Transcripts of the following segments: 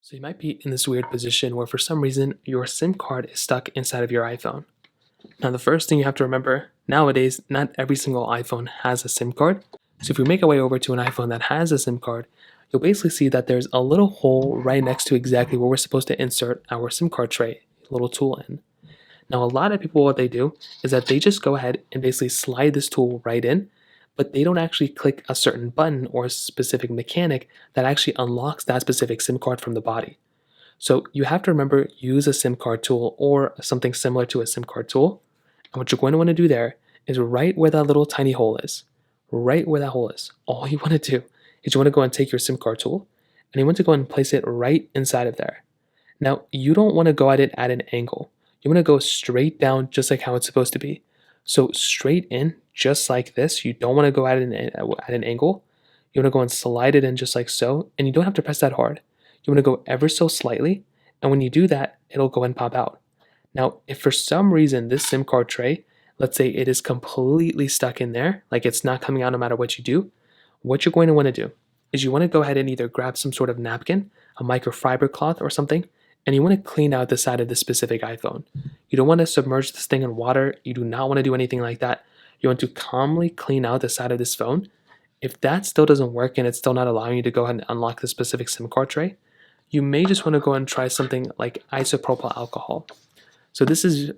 So you might be in this weird position where for some reason your SIM card is stuck inside of your iPhone. Now the first thing you have to remember, nowadays not every single iPhone has a SIM card. So if you make a way over to an iPhone that has a SIM card, you'll basically see that there's a little hole right next to exactly where we're supposed to insert our SIM card tray, little tool in. Now a lot of people, what they do is that they just go ahead and basically slide this tool right in, but they don't actually click a certain button or a specific mechanic that actually unlocks that specific SIM card from the body. So you have to remember, use a SIM card tool or something similar to a SIM card tool. And what you're going to want to do there is right where that little tiny hole is, right where that hole is. All you want to do is you want to go and take your SIM card tool and you want to go and place it right inside of there. Now, you don't want to go at it at an angle. You want to go straight down just like how it's supposed to be. So straight in, just like this. You don't want to go at an angle. You want to go and slide it in just like so, and you don't have to press that hard. You want to go ever so slightly, and when you do that, it'll go and pop out. Now, if for some reason this SIM card tray, let's say it is completely stuck in there, like it's not coming out no matter what you do, what you're going to want to do is you want to go ahead and either grab some sort of napkin, a microfiber cloth or something, and you want to clean out the side of this specific iPhone. You don't want to submerge this thing in water. You do not want to do anything like that. You want to calmly clean out the side of this phone. If that still doesn't work and it's still not allowing you to go ahead and unlock the specific SIM card tray, you may just want to go and try something like isopropyl alcohol. So this is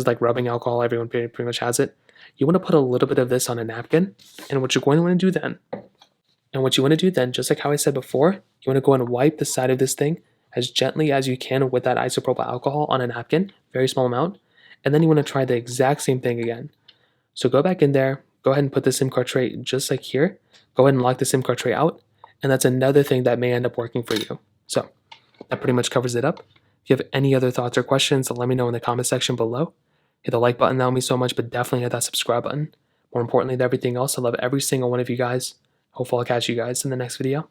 like rubbing alcohol. Everyone pretty much has it. You want to put a little bit of this on a napkin, and what you're going to want to do then, just like how I said before, you want to go and wipe the side of this thing as gently as you can with that isopropyl alcohol on a napkin, very small amount, and then you want to try the exact same thing again. So go back in there, go ahead and put the SIM card tray just like here, go ahead and lock the SIM card tray out, and that's another thing that may end up working for you. So that pretty much covers it up. If you have any other thoughts or questions, let me know in the comment section below. Hit the like button, that would mean so much, but definitely hit that subscribe button. More importantly than everything else, I love every single one of you guys. Hopefully I'll catch you guys in the next video.